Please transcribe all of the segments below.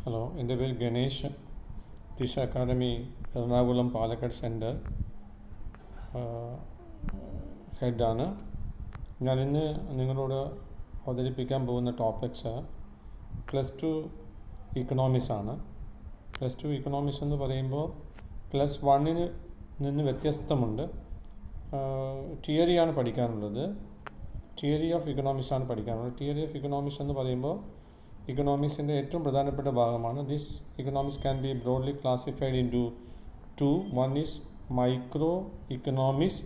Hello, എൻ്റെ പേര് ഗണേഷ്. ദിശ അക്കാഡമി എറണാകുളം പാലക്കാട് സെൻറ്റർ ഹെഡാണ്. ഞാനിന്ന് നിങ്ങളോട് അവതരിപ്പിക്കാൻ പോകുന്ന ടോപ്പിക്സ് +2 ഇക്കണോമിക്സ് ആണ്. +2 ഇക്കണോമിക്സ് എന്ന് പറയുമ്പോൾ +1 നിന്ന് വ്യത്യസ്തമുണ്ട്. തിയറിയാണ് പഠിക്കാനുള്ളത്. തിയറി ഓഫ് ഇക്കണോമിക്സ് ആണ് പഠിക്കാനുള്ളത്. തിയറി ഓഫ് ഇക്കണോമിക്സ് എന്ന് പറയുമ്പോൾ ഇക്കണോമിക്സിൻ്റെ ഏറ്റവും പ്രധാനപ്പെട്ട ഭാഗമാണ്. This economics can be broadly classified into. One is micro economics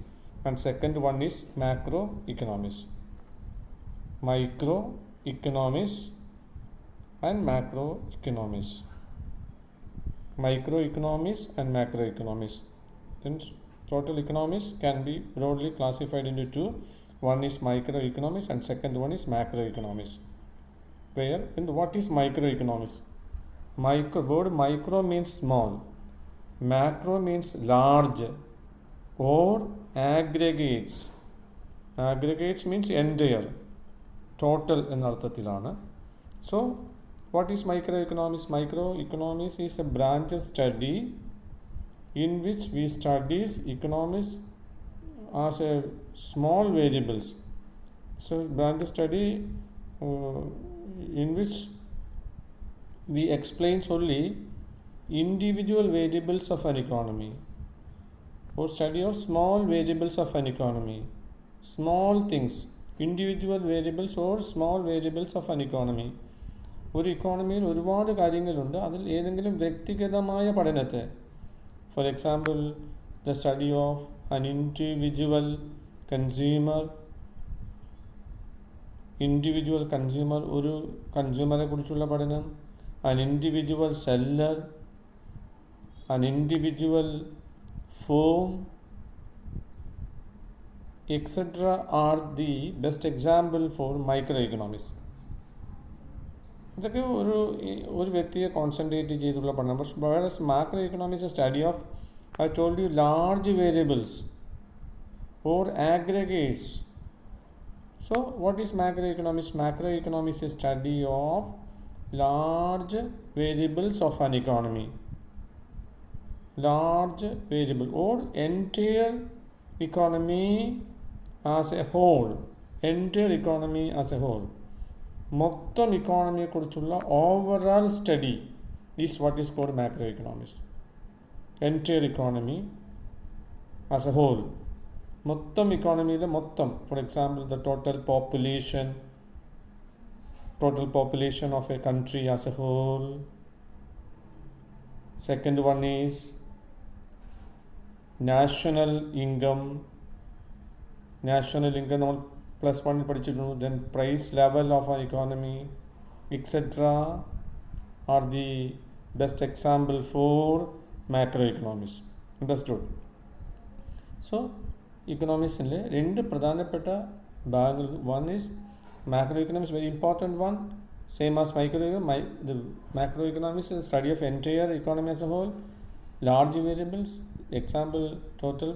and second one is macro economics. Micro economics and macroeconomics. Microeconomics and macroeconomics. Then total economics can be broadly classified into two. One is microeconomics and second one is macroeconomics. Where what is microeconomics? Word micro means small, macro means large or aggregates. Aggregates means entire, total എന്നർത്ഥത്തിലാണ്. So what is microeconomics? Microeconomics is a branch of study in which we studies economics as a small variables. So branch of study in which we explains only individual variables of an economy, or study of small variables of an economy, small things, individual variables or small variables of an economy. ഒരു ഇക്കോണമിയിൽ ഒരുപാട് കാര്യങ്ങളുണ്ട്. അതിൽ ഏതെങ്കിലും വ്യക്തിഗതമായ പഠനത്തെ, for example the study of an individual consumer, ഒരു കൺസ്യൂമറെ കുറിച്ചുള്ള പഠനം, an individual seller, an individual firm, etcetera are the best example for microeconomics. ഇതൊക്കെ ഒരു വ്യക്തിയെ കോൺസെൻട്രേറ്റ് ചെയ്തുള്ള പഠനം. പക്ഷേ macroeconomics study of, I told you, large variables or aggregates. So what is macroeconomics? Macroeconomics is study of large variables of an economy, large variable or entire economy as a whole. Entire economy as a whole, മൊത്തം ഇക്കോണമിയെ കുറിച്ചുള്ള overall study is what is called macroeconomics. Entire economy as a whole, മൊത്തം ഇക്കോണമിയിലെ മൊത്തം. For example the total population of a country as a whole. Second one is national income. നമ്മൾ +1 പഠിച്ചിരുന്നു. Then price level of an economy, etcetera are the best example for macroeconomics. Understood? So ഇക്കണോമിക്സിലെ രണ്ട് പ്രധാനപ്പെട്ട ഭാഗങ്ങൾ. One is macro economics, very important one, same as macro economics is the study of entire economy as a whole, large variables, example total.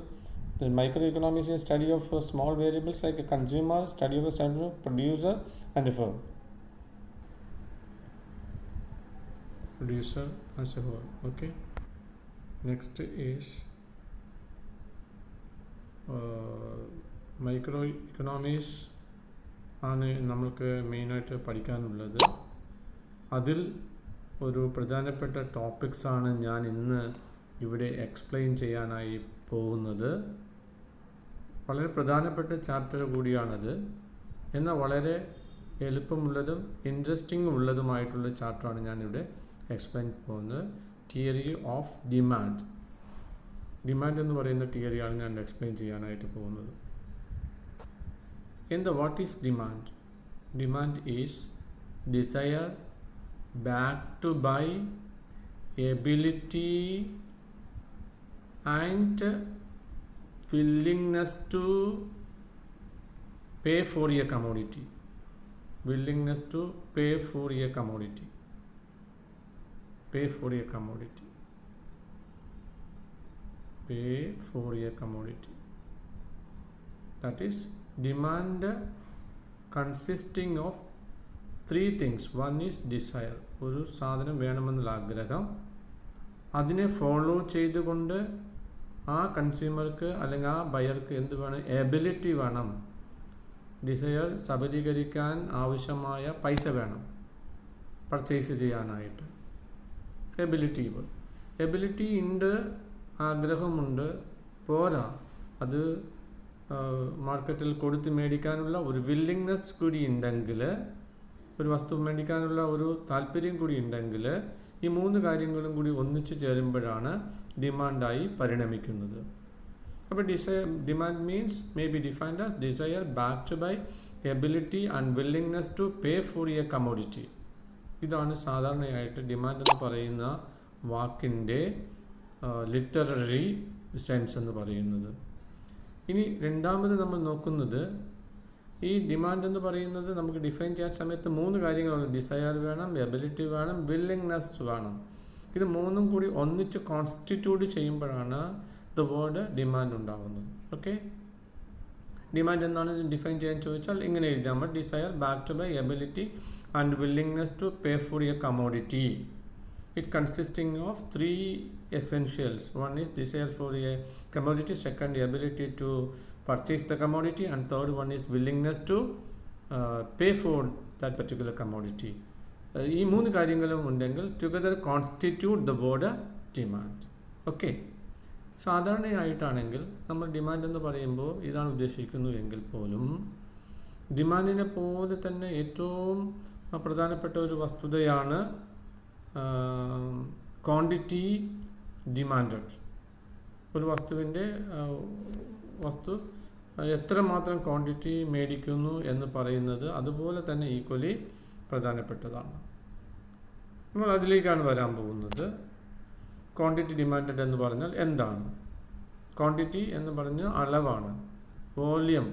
The microeconomics is study of small variables like a consumer, study of a producer and a firm. Producer as a whole. Okay. Next is microeconomics ആണ് നമ്മൾക്ക് മെയിനായിട്ട് പഠിക്കാനുള്ളത്. അതിൽ ഒരു പ്രധാനപ്പെട്ട ടോപ്പിക്സാണ് ഞാൻ ഇന്ന് ഇവിടെ എക്സ്പ്ലെയിൻ ചെയ്യാനായി പോകുന്നത്. വളരെ പ്രധാനപ്പെട്ട ചാപ്റ്റർ കൂടിയാണത്. എന്നാൽ വളരെ എളുപ്പമുള്ളതും ഇൻട്രസ്റ്റിംഗ് ഉള്ളതുമായിട്ടുള്ള ചാപ്റ്ററാണ് ഞാനിവിടെ എക്സ്പ്ലെയിൻ പോകുന്നത്. Theory of demand. ഡിമാൻഡ് എന്ന് പറയുന്ന തിയറിയാണ് ഞാൻ എക്സ്പ്ലെയിൻ ചെയ്യാനായിട്ട് പോകുന്നത്. What is demand? Demand is desire back to buy, ability and willingness to pay for a commodity. Willingness to pay for a commodity. Pay for a commodity. Pay for a commodity. That is demand consisting of three things. One is desire. ഒരു സാധനം വേണമെന്നുള്ള ആഗ്രഹം, അതിനെ follow ചെയ്തുകൊണ്ട് ആ കൺസ്യൂമർക്ക് അല്ലെങ്കിൽ ആ ബയർക്ക് എന്ത് വേണം? എബിലിറ്റി വേണം. ഡിസയർ സബലീകരിക്കാൻ ആവശ്യമായ പൈസ വേണം പർച്ചേസ് ചെയ്യാനായിട്ട്. എബിലിറ്റി ഉണ്ട്, ആഗ്രഹമുണ്ട്, പോരാ, അത് മാർക്കറ്റിൽ കൊടുത്ത് മേടിക്കാനുള്ള ഒരു വില്ലിങ്നെസ് കൂടി ഉണ്ടെങ്കിൽ, ഒരു വസ്തു മേടിക്കാനുള്ള ഒരു താല്പര്യം കൂടി ഉണ്ടെങ്കിൽ, ഈ 3 കാര്യങ്ങളും കൂടി ഒന്നിച്ചു ചേരുമ്പോഴാണ് ഡിമാൻഡായി പരിണമിക്കുന്നത്. അപ്പോൾ demand means may be defined as desire backed by ability and willingness to pay for a commodity. ഇതാണ് സാധാരണയായിട്ട് ഡിമാൻഡ് എന്ന് പറയുന്ന വാക്കിൻ്റെ ലിറ്റററി സെൻസ് എന്ന് പറയുന്നത്. ഇനി രണ്ടാമത് നമ്മൾ നോക്കുന്നത്, ഈ ഡിമാൻഡ് എന്ന് പറയുന്നത് നമുക്ക് ഡിഫൈൻ ചെയ്യാൻ സമയത്ത് 3 കാര്യങ്ങളുണ്ട്. ഡിസയർ വേണം, എബിലിറ്റി വേണം, വില്ലിങ്നെസ് വേണം. ഇത് 3ഉം കൂടി ഒന്നിച്ച് കോൺസ്റ്റിറ്റ്യൂട്ട് ചെയ്യുമ്പോഴാണ് ദ വേർഡ് ഡിമാൻഡ് ഉണ്ടാകുന്നത്. ഓക്കെ, ഡിമാൻഡ് എന്താണ് ഡിഫൈൻ ചെയ്യാൻ ചോദിച്ചാൽ ഇങ്ങനെ എഴുതാൻ പറ്റും: desire backed by ability and willingness to pay for a commodity. It consisting of 3 essentials. One is desire for a commodity, second ability to purchase the commodity, and third one is willingness to pay for that particular commodity. ഈ 3 കാര്യങ്ങളും ഉണ്ടെങ്കിൽ together constitute the word demand. Okay, സാധാരണയായിട്ടാണെങ്കിൽ നമ്മൾ demand എന്ന് പറയുമ്പോൾ ഇതാണ് ഉദ്ദേശിക്കുന്നത് എങ്കിൽ പോലും ഡിമാൻഡിനെ പോലെ തന്നെ ഏറ്റവും പ്രധാനപ്പെട്ട ഒരു വസ്തുതയാണ് ക്വാണ്ടിറ്റി ഡിമാൻഡഡ്. ഒരു വസ്തു എത്രമാത്രം ക്വാണ്ടിറ്റി മേടിക്കുന്നു എന്ന് പറയുന്നത് അതുപോലെ തന്നെ ഈക്വലി പ്രധാനപ്പെട്ടതാണ്. നമ്മൾ അതിലേക്കാണ് വരാൻ പോകുന്നത്. ക്വാണ്ടിറ്റി ഡിമാൻഡഡ് എന്ന് പറഞ്ഞാൽ എന്താണ്? ക്വാണ്ടിറ്റി എന്ന് പറഞ്ഞാൽ അളവാണ്, volume,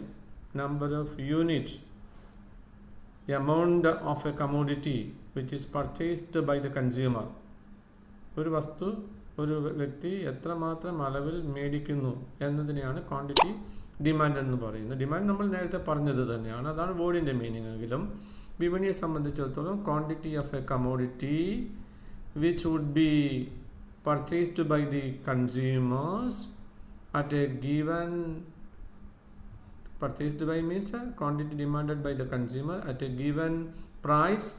number of unit, amount of a commodity which is purchased by the consumer. ഒരു വസ്തു ഒരു വ്യക്തി എത്രമാത്രം അളവിൽ മേടിക്കുന്നു എന്നതിനെയാണ് ക്വാണ്ടിറ്റി ഡിമാൻഡ് എന്ന് പറയുന്നത്. ഡിമാൻഡ് നമ്മൾ നേരത്തെ പറഞ്ഞത് തന്നെയാണ്, അതാണ് വേർഡിൻ്റെ മീനിങ്. എങ്കിലും വിപണിയെ സംബന്ധിച്ചിടത്തോളം quantity of a commodity which would be purchased by the consumers at a given purchased by means quantity demanded by the consumer at a given price.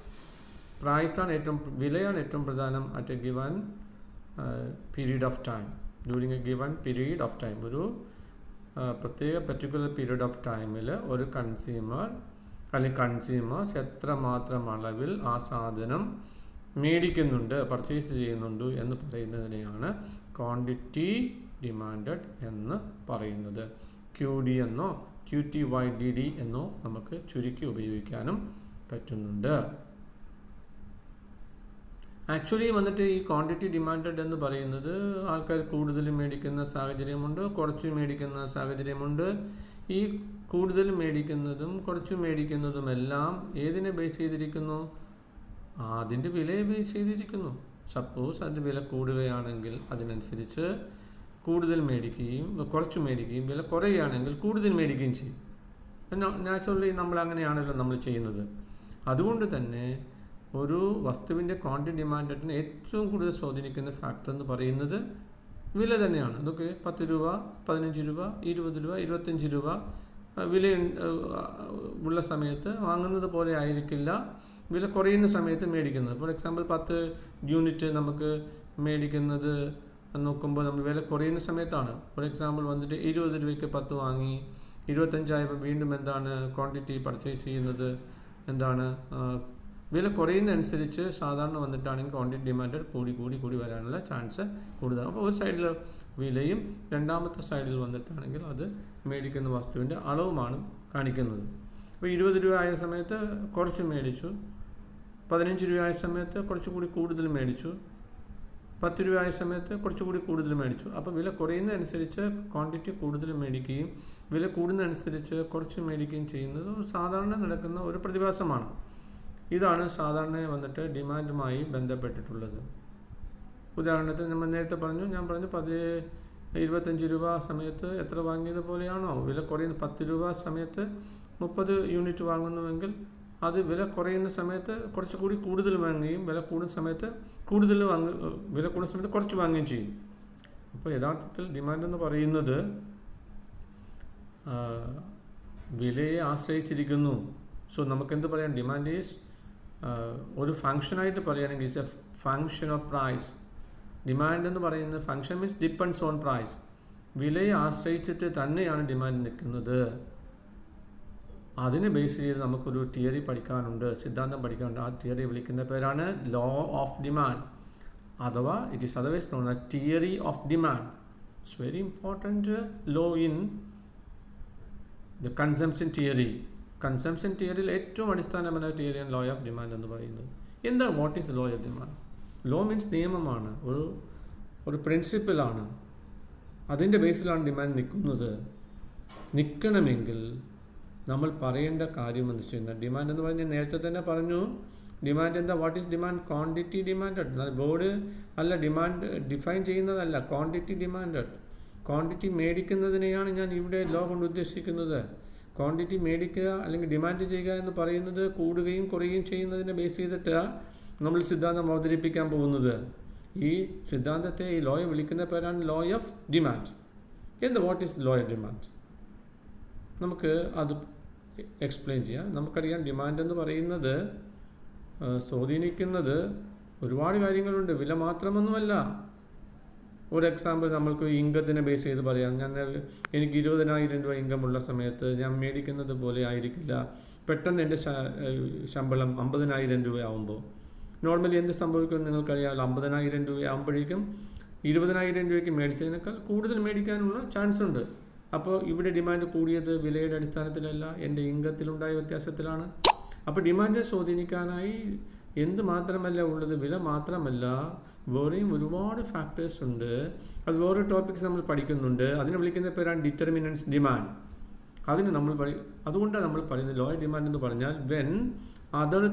പ്രൈസാണ് വിലയാണ് ഏറ്റവും പ്രധാനം. At A given period of time, during A given period of time. ഒരു പ്രത്യേക particular period of ടൈമിൽ ഒരു consumer അല്ലെങ്കിൽ consumers എത്രമാത്രം അളവിൽ ആ സാധനം മേടിക്കുന്നുണ്ട്, പർച്ചേസ് ചെയ്യുന്നുണ്ട് എന്ന് പറയുന്നതിനെയാണ് ക്വാണ്ടിറ്റി ഡിമാൻഡഡ് എന്ന് പറയുന്നത്. QD എന്നോ QTYDD എന്നോ നമുക്ക് ചുരുക്കി ഉപയോഗിക്കാനും പറ്റുന്നുണ്ട്. ആക്ച്വലി വന്നിട്ട് ഈ ക്വാണ്ടിറ്റി ഡിമാൻഡഡ് എന്ന് പറയുന്നത് ആൾക്കാർ കൂടുതൽ മേടിക്കുന്ന സാഹചര്യമുണ്ട്, കുറച്ച് മേടിക്കുന്ന സാഹചര്യമുണ്ട്. ഈ കൂടുതൽ മേടിക്കുന്നതും കുറച്ച് മേടിക്കുന്നതുമെല്ലാം ഏതിനെ ബേസ് ചെയ്തിരിക്കുന്നു? അതിൻ്റെ വിലയെ ബേസ് ചെയ്തിരിക്കുന്നു. സപ്പോസ് അതിൻ്റെ വില കൂടുകയാണെങ്കിൽ അതിനനുസരിച്ച് കൂടുതൽ മേടിക്കുകയും കുറച്ച് മേടിക്കുകയും, വില കുറയുകയാണെങ്കിൽ കൂടുതൽ മേടിക്കുകയും ചെയ്യും. നാച്ചുറലി നമ്മൾ അങ്ങനെയാണല്ലോ നമ്മൾ ചെയ്യുന്നത്. അതുകൊണ്ട് തന്നെ ഒരു വസ്തുവിൻ്റെ ക്വാണ്ടിറ്റി ഡിമാൻഡിനെ ഏറ്റവും കൂടുതൽ സ്വാധീനിക്കുന്ന ഫാക്ടർ എന്ന് പറയുന്നത് വില തന്നെയാണ്. അതൊക്കെ 10 രൂപ, 15 രൂപ, 20 രൂപ, 25 രൂപ വില ഉള്ള സമയത്ത് വാങ്ങുന്നത് പോലെ ആയിരിക്കില്ല വില കുറയുന്ന സമയത്ത് മേടിക്കുന്നത്. ഫോർ എക്സാമ്പിൾ 10 യൂണിറ്റ് നമുക്ക് മേടിക്കുന്നത് നോക്കുമ്പോൾ നമ്മൾ വില കുറയുന്ന സമയത്താണ്. ഫോർ എക്സാമ്പിൾ വന്നിട്ട് 20 രൂപയ്ക്ക് 10 വാങ്ങി 25 ആയപ്പോൾ വീണ്ടും എന്താണ് ക്വാണ്ടിറ്റി പർച്ചേസ് ചെയ്യുന്നത്? എന്താണ് വില കുറയുന്നതനുസരിച്ച് സാധാരണ വന്നിട്ടാണെങ്കിൽ ക്വാണ്ടിറ്റി ഡിമാൻഡ് കൂടി വരാനുള്ള ചാൻസ് കൂടുതലാണ്. അപ്പോൾ ഒരു സൈഡിൽ വിലയും രണ്ടാമത്തെ സൈഡിൽ വന്നിട്ടാണെങ്കിൽ അത് മേടിക്കുന്ന വസ്തുവിൻ്റെ അളവുമാണ് കാണിക്കുന്നത്. അപ്പോൾ 20 രൂപ ആയ സമയത്ത് കുറച്ച് മേടിച്ചു, 15 രൂപ ആയ സമയത്ത് കുറച്ചുകൂടി കൂടുതൽ മേടിച്ചു, 10 രൂപ ആയ സമയത്ത് കുറച്ചുകൂടി കൂടുതൽ മേടിച്ചു. അപ്പോൾ വില കുറയുന്നതനുസരിച്ച് ക്വാണ്ടിറ്റി കൂടുതൽ മേടിക്കുകയും വില കൂടുന്നതനുസരിച്ച് കുറച്ച് മേടിക്കുകയും ചെയ്യുന്നത് സാധാരണ നടക്കുന്ന ഒരു പ്രതിഭാസമാണ്. ഇതാണ് സാധാരണ വന്നിട്ട് ഡിമാൻഡുമായി ബന്ധപ്പെട്ടിട്ടുള്ളത്. ഉദാഹരണത്തിന് നമ്മൾ നേരത്തെ ഞാൻ പറഞ്ഞു 25 രൂപ സമയത്ത് എത്ര വാങ്ങിയത് പോലെയാണോ വില കുറയുന്ന 10 രൂപ സമയത്ത് 30 യൂണിറ്റ് വാങ്ങുന്നുവെങ്കിൽ അത് വില കുറയുന്ന സമയത്ത് കുറച്ചുകൂടി കൂടുതൽ വാങ്ങുകയും വില കൂടുന്ന സമയത്ത് വില കൂടുന്ന സമയത്ത് കുറച്ച് വാങ്ങുകയും ചെയ്യും. അപ്പോൾ യഥാർത്ഥത്തിൽ ഡിമാൻഡ് എന്ന് പറയുന്നത് വിലയെ ആശ്രയിച്ചിരിക്കുന്നു. സോ നമുക്കെന്ത് പറയാം? ഡിമാൻഡ് ഈസ് ഒരു ഫങ്ഷനായിട്ട് പറയുകയാണെങ്കിൽ it's a function of price. Demand എന്ന് പറയുന്ന function means depends on price. വിലയെ ആശ്രയിച്ചിട്ട് തന്നെയാണ് ഡിമാൻഡ് നിൽക്കുന്നത്. അതിനെ ബേസ് ചെയ്ത് നമുക്കൊരു തിയറി പഠിക്കാനുണ്ട്, സിദ്ധാന്തം പഠിക്കാനുണ്ട്. ആ തിയറി വിളിക്കുന്ന പേരാണ് ലോ ഓഫ് ഡിമാൻഡ്, അഥവാ it is otherwise known as theory of demand. It's very important law in the consumption theory. Consumption തിയറിയിൽ ഏറ്റവും അടിസ്ഥാനപരമായ തിയറിയാണ് ലോ ഓഫ് ഡിമാൻഡ് എന്ന് പറയുന്നത്. എന്താണ് what is law of demand? Law means നിയമമാണ്, ഒരു പ്രിൻസിപ്പിളാണ്. അതിൻ്റെ ബേസിലാണ് ഡിമാൻഡ് നിൽക്കണമെങ്കിൽ നമ്മൾ പറയേണ്ട കാര്യം എന്ന് വെച്ച് കഴിഞ്ഞാൽ, ഡിമാൻഡ് എന്ന് പറഞ്ഞാൽ നേരത്തെ തന്നെ പറഞ്ഞു, ഡിമാൻഡ് എന്താ? What is demand? Quantity demanded. Board അല്ല ഡിമാൻഡ് ഡിഫൈൻ ചെയ്യുന്നതല്ല, ക്വാണ്ടിറ്റി ഡിമാൻഡഡ്. ക്വാണ്ടിറ്റി മേടിക്കുന്നതിനെയാണ് ഞാൻ ഇവിടെ ലോ കൊണ്ട് ഉദ്ദേശിക്കുന്നത്. ക്വാണ്ടിറ്റി മേടിക്കുക അല്ലെങ്കിൽ ഡിമാൻഡ് ചെയ്യുക എന്ന് പറയുന്നത് കൂടുകയും കുറയുകയും ചെയ്യുന്നതിനെ ബേസ് ചെയ്തിട്ടാണ് നമ്മൾ സിദ്ധാന്തം അവതരിപ്പിക്കാൻ പോകുന്നത്. ഈ സിദ്ധാന്തത്തെ, ഈ ലോയെ വിളിക്കുന്ന പേരാണ് law of demand. What is law of demand? നമുക്ക് അത് എക്സ്പ്ലെയിൻ ചെയ്യാം. നമുക്കറിയാം ഡിമാൻഡ് എന്ന് പറയുന്നത് സ്വാധീനിക്കുന്നത് ഒരുപാട് കാര്യങ്ങളുണ്ട്, വില മാത്രമൊന്നുമല്ല. ഒരു എക്സാമ്പിൾ നമ്മൾക്ക് ഇൻകത്തിനെ ബേസ് ചെയ്ത് പറയാം. എനിക്ക് 20,000 രൂപ ഇൻകമുള്ള സമയത്ത് ഞാൻ മേടിക്കുന്നത് പോലെ ആയിരിക്കില്ല പെട്ടെന്ന് എൻ്റെ ശമ്പളം 50,000 രൂപയാവുമ്പോൾ. നോർമലി എന്ത് സംഭവിക്കുമെന്ന് നിങ്ങൾക്കറിയാമല്ലോ. 50,000 രൂപയാകുമ്പോഴേക്കും 20,000 രൂപയ്ക്ക് മേടിച്ചതിനേക്കാൾ കൂടുതൽ മേടിക്കാനുള്ള ചാൻസ് ഉണ്ട്. അപ്പോൾ ഇവിടെ ഡിമാൻഡ് കൂടിയത് വിലയുടെ അടിസ്ഥാനത്തിലല്ല, എൻ്റെ ഇൻകത്തിലുണ്ടായ വ്യത്യാസത്തിലാണ്. അപ്പോൾ ഡിമാൻഡ് സ്വാധീനിക്കാനായി എന്ത് മാത്രമല്ല ഉള്ളത്, വില മാത്രമല്ല, വേറെയും ഒരുപാട് ഫാക്ടേഴ്സ് ഉണ്ട്. അത് വേറെ ടോപ്പിക്സ് നമ്മൾ പഠിക്കുന്നുണ്ട്. അതിനെ വിളിക്കുന്ന പേരാണ് ഡിറ്റർമിനൻസ് ഡിമാൻഡ്. അതുകൊണ്ടാണ് നമ്മൾ പറയുന്നത് ലോ ഓഫ് ഡിമാൻഡ് എന്ന് പറഞ്ഞാൽ when other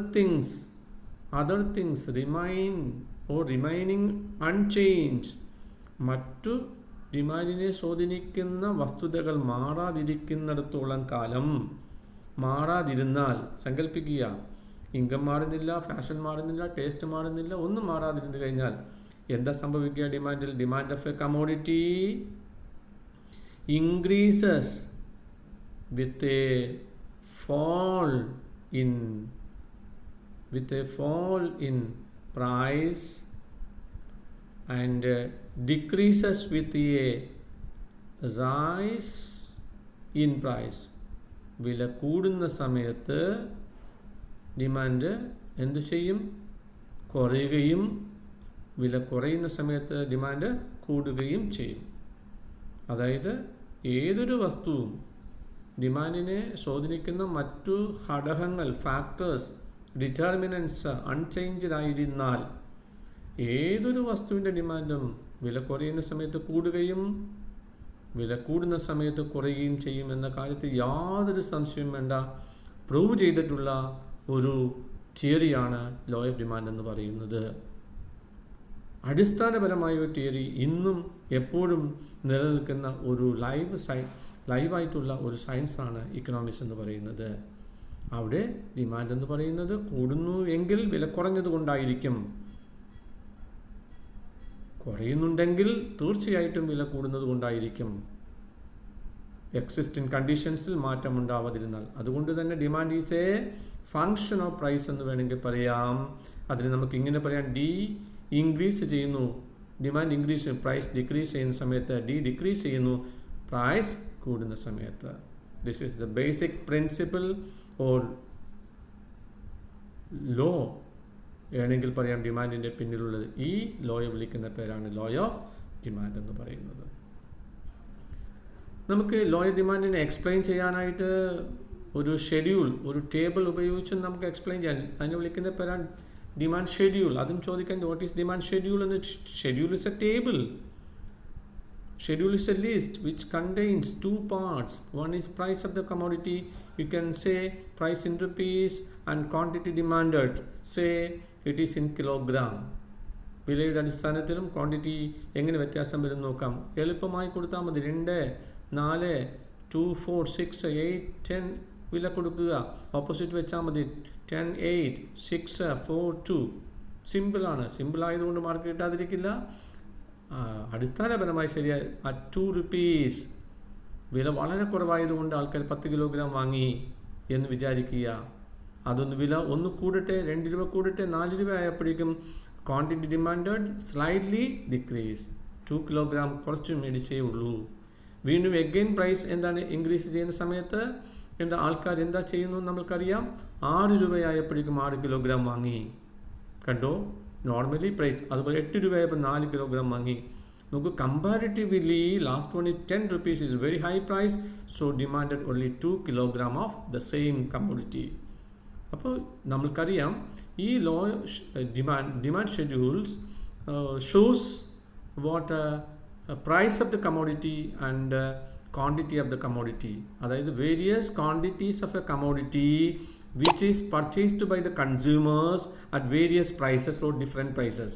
things remaining unchanged, മറ്റു ഡിമാൻഡിനെ സ്വാധീനിക്കുന്ന വസ്തുതകൾ മാറാതിരിക്കുന്നിടത്തോളം കാലം, മാറാതിരുന്നാൽ, സങ്കല്പിക്കുക, ഇൻകം മാറുന്നില്ല, ഫാഷൻ മാറുന്നില്ല, ടേസ്റ്റ് മാറുന്നില്ല, ഒന്നും മാറാതിരുന്നു കഴിഞ്ഞാൽ എന്താ സംഭവിക്കുക? Demand of a commodity increases with a fall in price and decreases with a rise in price. വില കൂടുന്ന സമയത്ത് ഡിമാൻഡ് എന്തു ചെയ്യും? കുറയുകയും വില കുറയുന്ന സമയത്ത് ഡിമാൻഡ് കൂടുകയും ചെയ്യും. അതായത് ഏതൊരു വസ്തുവും ഡിമാൻഡിനെ സ്വാധീനിക്കുന്ന മറ്റു ഘടകങ്ങൾ, ഫാക്ടേഴ്സ്, ഡിറ്റർമിനൻസ് അൺചേഞ്ച്ഡ് ആയിരുന്നാൽ ഏതൊരു വസ്തുവിൻ്റെ ഡിമാൻഡും വില കുറയുന്ന സമയത്ത് കൂടുകയും വില കൂടുന്ന സമയത്ത് കുറയുകയും ചെയ്യും എന്ന കാര്യത്തിൽ യാതൊരു സംശയവും വേണ്ട. പ്രൂവ് ചെയ്തിട്ടുള്ള ഒരു തിയറിയാണ് ലോ ഓഫ് ഡിമാൻഡ് എന്ന് പറയുന്നത്. അടിസ്ഥാനപരമായ ഒരു തിയറി, ഇന്നും എപ്പോഴും നിലനിൽക്കുന്ന ഒരു ലൈവായിട്ടുള്ള ഒരു സയൻസാണ് ഇക്കണോമിക്സ് എന്ന് പറയുന്നത്. അവിടെ ഡിമാൻഡ് എന്ന് പറയുന്നത് കൂടുന്നു എങ്കിൽ വില കുറഞ്ഞത് കൊണ്ടായിരിക്കും, കുറയുന്നുണ്ടെങ്കിൽ തീർച്ചയായിട്ടും വില കൂടുന്നത് കൊണ്ടായിരിക്കും, എക്സിസ്റ്റിംഗ് കണ്ടീഷൻസിൽ മാറ്റമുണ്ടാവാതിരുന്നാൽ. അതുകൊണ്ട് തന്നെ demand is a function of price എന്ന് വേണമെങ്കിൽ പറയാം. അതിന് നമുക്ക് ഇങ്ങനെ പറയാം, ഡി ഇൻക്രീസ് ചെയ്യുന്നു, ഡിമാൻഡ് ഇൻക്രീസ്, പ്രൈസ് ഡിക്രീസ് ചെയ്യുന്ന സമയത്ത് ഡി ഡിക്രീസ് ചെയ്യുന്നു, പ്രൈസ് കൂടുന്ന സമയത്ത്. This is the basic principle or law വേണമെങ്കിൽ പറയാം ഡിമാൻഡിൻ്റെ പിന്നിലുള്ളത്. ഈ ലോയെ വിളിക്കുന്ന പേരാണ് ലോ ഓഫ് ഡിമാൻഡ് എന്ന് പറയുന്നത്. നമുക്ക് ലോ ഓഫ് ഡിമാൻഡിനെ എക്സ്പ്ലെയിൻ ചെയ്യാനായിട്ട് ഒരു ഷെഡ്യൂൾ, ഒരു ടേബിൾ ഉപയോഗിച്ച് നമുക്ക് എക്സ്പ്ലെയിൻ ചെയ്യാൻ, അതിനെ വിളിക്കുന്ന പേരാണ് ഡിമാൻഡ് ഷെഡ്യൂൾ. അതും ചോദിക്കാൻ, വാട്ട് ഈസ് ഡിമാൻഡ് ഷെഡ്യൂൾ എന്ന്? Schedule is A table. Schedule is a list which contains two parts. One is price of the commodity. You can say price in rupees and quantity demanded. Say it is in kilogram. വിലയുടെ അടിസ്ഥാനത്തിലും quantity എങ്ങനെ വ്യത്യാസം വരും നോക്കാം. എളുപ്പമായി കൊടുത്താൽ മതി. 2, 4, 2, 4, 6, 8, 10 വില കൊടുക്കുക. ഓപ്പോസിറ്റ് വെച്ചാൽ മതി. 10, 8, 6, 4, 2. സിമ്പിളാണ്. സിമ്പിളായതുകൊണ്ട് മാർക്ക് കിട്ടാതിരിക്കില്ല. അടിസ്ഥാനപരമായി ശരിയായി 2 rupees വില വളരെ കുറവായതുകൊണ്ട് ആൾക്കാർ 10 കിലോഗ്രാം വാങ്ങി എന്ന് വിചാരിക്കുക. അതൊന്ന് വില ഒന്ന് കൂടട്ടെ, 2 രൂപ കൂടട്ടെ, 4 രൂപ ആയപ്പോഴേക്കും quantity demanded slightly decrease. 2 kilogram കുറച്ച് മേടിച്ചേ ഉള്ളൂ. വീണ്ടും എഗെയിൻ പ്രൈസ് എന്താണ് ഇൻക്രീസ് ചെയ്യുന്ന സമയത്ത് എന്താ ആൾക്കാർ എന്താ ചെയ്യുന്നു നമ്മൾക്കറിയാം. 6 രൂപയായപ്പോഴേക്കും 6 കിലോഗ്രാം വാങ്ങി. കണ്ടോ, നോർമലി പ്രൈസ്. അതുപോലെ 8 രൂപയായപ്പോൾ 4 കിലോഗ്രാം വാങ്ങി. നോക്കൂ, comparatively last one 10 rupees is very high price, so demanded only 2 kilogram of the same commodity. അപ്പോൾ നമ്മൾക്കറിയാം ഈ law demand schedules shows what price of the commodity and quantity of the commodity. അതായത് various quantities of a commodity which is purchased by the consumers at various prices or different prices.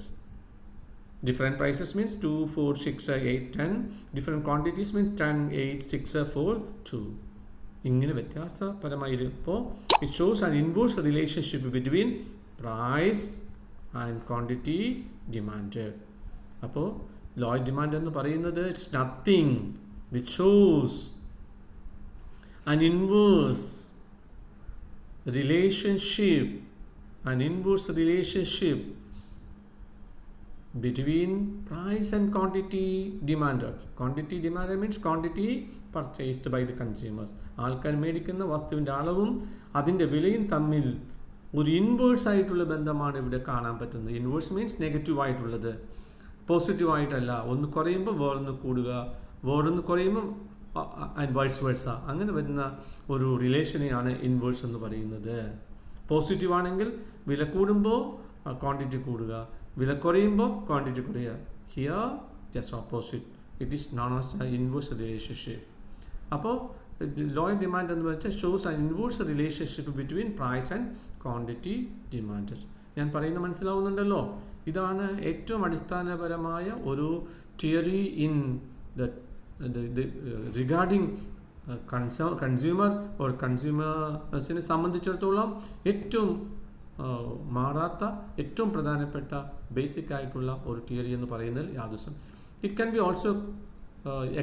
Different prices means 2, 4, 6, 8, 10. Different quantities means 10, 8, 6, 4, 2. ഇങ്ങനെ വ്യത്യാസപരമായിരിപ്പോൾ it shows an inverse relationship between price and quantity demanded. അപ്പോൾ Lloyd demand എന്ന് പറയുന്നത് it's nothing which shows an inverse relationship, an inverse relationship between price and quantity demanded. Quantity demanded means quantity purchased by the consumers. ആൾക്കാർ മേടിക്കുന്ന വസ്തുവിൻ്റെ അളവും അതിൻ്റെ വിലയും തമ്മിൽ ഒരു ഇൻവേഴ്സ് ആയിട്ടുള്ള ബന്ധമാണ് ഇവിടെ കാണാൻ പറ്റുന്നത്. ഇൻവേഴ്സ് മീൻസ് നെഗറ്റീവ് ആയിട്ടുള്ളത്, പോസിറ്റീവ് ആയിട്ടല്ല. ഒന്ന് കുറയുമ്പോൾ വേറൊന്ന് കൂടുക, വേറൊന്ന് കുറയുമ്പോൾ ആൻഡ് വൈസ് വേഴ്സ, അങ്ങനെ വരുന്ന ഒരു റിലേഷനെയാണ് ഇൻവേഴ്സ് എന്ന് പറയുന്നത്. പോസിറ്റീവ് ആണെങ്കിൽ വില കൂടുമ്പോൾ ക്വാണ്ടിറ്റി കൂടുക, വില കുറയുമ്പോൾ ക്വാണ്ടിറ്റി കുറയുക. Here just opposite, it is known as a inverse relationship. അപ്പോൾ ലോയിഡ് ഡിമാൻഡ് എന്ന് വെച്ചാൽ shows an inverse relationship between price and quantity demand. ഞാൻ പറയുന്നത് മനസ്സിലാവുന്നുണ്ടല്ലോ. ഇതാണ് ഏറ്റവും അടിസ്ഥാനപരമായ ഒരു theory in regarding consumer or കൺസ്യൂമേഴ്സിനെ സംബന്ധിച്ചിടത്തോളം ഏറ്റവും മാറാത്ത ഏറ്റവും പ്രധാനപ്പെട്ട ബേസിക് ആയിട്ടുള്ള ഒരു തിയറി എന്ന് പറയുന്നത് യാതൊരു. It can be also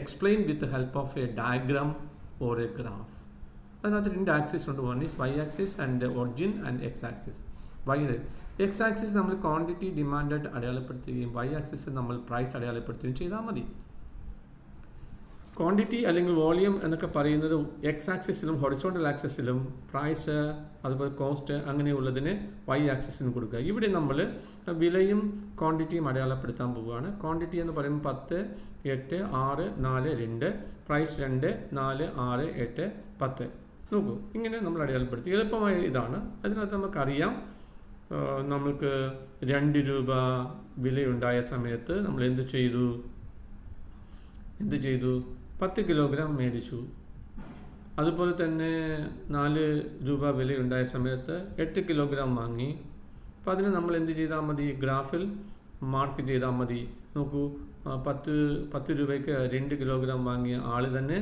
explain with the help of a diagram or a graph. അതിനകത്ത് 2 ആക്സിസ് ഉണ്ട്. One is y axis and origin and x axis. X axis നമ്മൾ ക്വാണ്ടിറ്റി ഡിമാൻഡഡ് അടയാളപ്പെടുത്തുകയും വൈ ആക്സിസ് നമ്മൾ price അടയാളപ്പെടുത്തുകയും ചെയ്താൽ മതി. Quantity അല്ലെങ്കിൽ volume എന്നൊക്കെ പറയുന്നത് എക്സ് ആക്സിസിലും ഹൊറിസോണ്ടൽ ആക്സിസിലും, പ്രൈസ് അതുപോലെ കോസ്റ്റ് അങ്ങനെയുള്ളതിന് വൈ ആക്സിസിനും കൊടുക്കുക. ഇവിടെ നമ്മൾ വിലയും ക്വാണ്ടിറ്റിയും അടയാളപ്പെടുത്താൻ പോവുകയാണ്. ക്വാണ്ടിറ്റി എന്ന് പറയുമ്പോൾ 10, 8, 6, 4, 2, പ്രൈസ് 2, 4, 6, 8, 10. നോക്കൂ, ഇങ്ങനെ നമ്മൾ അടയാളപ്പെടുത്തി. എളുപ്പമായ ഇതാണ്. അതിനകത്ത് നമുക്കറിയാം, നമുക്ക് 2 രൂപ വിലയുണ്ടായ സമയത്ത് നമ്മൾ എന്ത് ചെയ്തു? 10 കിലോഗ്രാം മേടിച്ചു. അതുപോലെ തന്നെ 4 രൂപ വിലയുണ്ടായ സമയത്ത് 8 കിലോഗ്രാം വാങ്ങി. അപ്പോൾ അതിന് നമ്മൾ എന്ത് ചെയ്താൽ മതി? ഗ്രാഫിൽ മാർക്ക് ചെയ്താൽ മതി. നോക്കൂ, 10 രൂപയ്ക്ക് 2 കിലോഗ്രാം വാങ്ങിയ ആൾ തന്നെ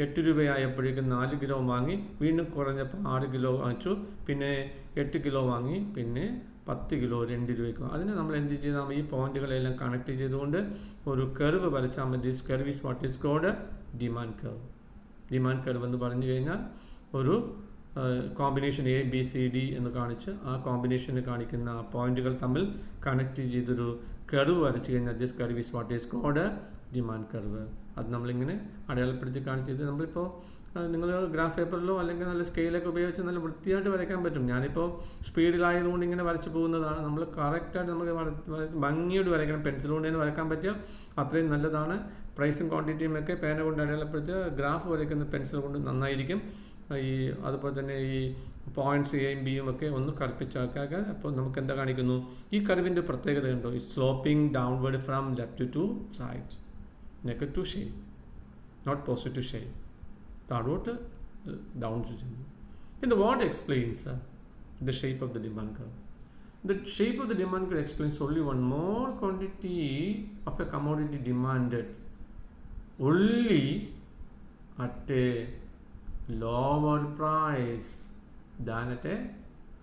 8 രൂപയായപ്പോഴേക്കും 4 കിലോ വാങ്ങി, വീണ്ടും കുറഞ്ഞപ്പോൾ 6 കിലോ വാങ്ങിച്ചു, പിന്നെ 8 കിലോ വാങ്ങി, പിന്നെ 10 കിലോ 2 രൂപയ്ക്ക്. അതിന് നമ്മൾ എന്ത് ചെയ്താൽ മതി? ഈ പോയിന്റുകളെല്ലാം കണക്ട് ചെയ്തുകൊണ്ട് ഒരു കർവ് വരച്ചാൽ മതി. This curve is what is called demand curve. Demand curve എന്ന് പറഞ്ഞു കഴിഞ്ഞാൽ ഒരു കോമ്പിനേഷൻ ABCD എന്ന് കാണിച്ച് ആ കോമ്പിനേഷന് കാണിക്കുന്ന പോയിന്റുകൾ തമ്മിൽ കണക്ട് ചെയ്തൊരു കർവ് വരച്ചു കഴിഞ്ഞാൽ this curve is what is called demand curve. അത് നമ്മളിങ്ങനെ അടയാളപ്പെടുത്തി കാണിച്ചത് നമ്മളിപ്പോൾ നിങ്ങൾ ഗ്രാഫ് പേപ്പറിലോ അല്ലെങ്കിൽ നല്ല സ്കെയിലൊക്കെ ഉപയോഗിച്ച് നല്ല വൃത്തിയായിട്ട് വരയ്ക്കാൻ പറ്റും. ഞാനിപ്പോൾ സ്പീഡിലായതുകൊണ്ട് ഇങ്ങനെ വരച്ച് പോകുന്നതാണ്. നമ്മൾ കറക്റ്റായിട്ട് നമുക്ക് ഭംഗിയോട് വരയ്ക്കണം. പെൻസിൽ കൊണ്ട് തന്നെ വരയ്ക്കാൻ പറ്റിയാൽ അത്രയും നല്ലതാണ്. പ്രൈസും ക്വാണ്ടിറ്റിയും ഒക്കെ പേന കൊണ്ട് അടയാളപ്പെടുത്തിയ ഗ്രാഫ് വരയ്ക്കുന്ന പെൻസിൽ കൊണ്ട് നന്നായിരിക്കും. അതുപോലെ തന്നെ ഈ പോയിന്റ്സ് എയും ബിയും ഒക്കെ ഒന്ന് കറുപ്പിച്ചാക്കുക. അപ്പോൾ നമുക്ക് എന്താ കാണിക്കുന്നു? ഈ കർവിൻ്റെ പ്രത്യേകത ഉണ്ടോ? ഈ sloping downward from left to right, negative shade, not positive shade, താഴോട്ട് ഡൗൺ ചെയ്യുന്നു. And what explains the shape of the demand curve? The shape of the demand curve explains only one more quantity of a commodity demanded only at a lower price than at a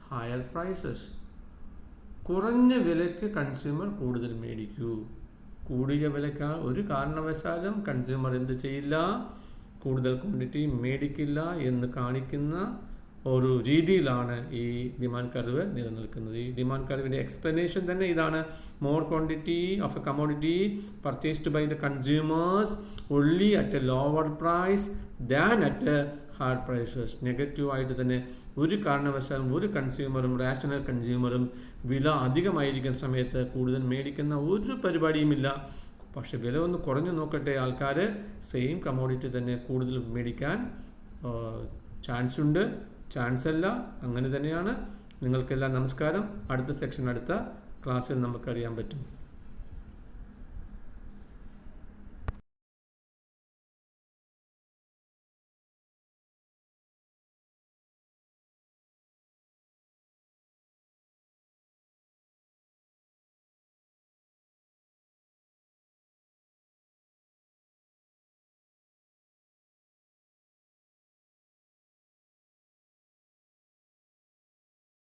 higher prices. കുറഞ്ഞ വിലയ്ക്ക് consumer കൂടുതൽ മേടിക്കൂ. കൂടിയ വിലയ്ക്ക് ഒരു കാരണവശാലും consumer എന്ത് ചെയ്യില്ല, കൂടുതൽ ക്വാണ്ടിറ്റി മേടിക്കില്ല എന്ന് കാണിക്കുന്ന ഒരു രീതിയിലാണ് ഈ ഡിമാൻഡ് കർവ് നിലനിൽക്കുന്നത്. ഈ ഡിമാൻഡ് കർവിൻ്റെ എക്സ്പ്ലനേഷൻ തന്നെ ഇതാണ്. More quantity of a commodity purchased by the consumers only at a lower price than at a higher prices. Negative ആയിട്ട് തന്നെ ഒരു കാരണവശാലും ഒരു കൺസ്യൂമറും റാഷണൽ കൺസ്യൂമറും വില അധികമായിരിക്കുന്ന സമയത്ത് കൂടുതൽ മേടിക്കുന്ന ഒരു പരിപാടിയുമില്ല. പക്ഷെ വില ഒന്ന് കുറഞ്ഞു നോക്കട്ടെ, ആൾക്കാർ സെയിം കമോഡിറ്റി തന്നെ കൂടുതൽ മേടിക്കാൻ ചാൻസ് ഉണ്ട്. ചാൻസ് അല്ല, അങ്ങനെ തന്നെയാണ്. നിങ്ങൾക്കെല്ലാം നമസ്കാരം. അടുത്ത സെക്ഷൻ അടുത്ത ക്ലാസ്സിൽ നമുക്കറിയാൻ പറ്റും.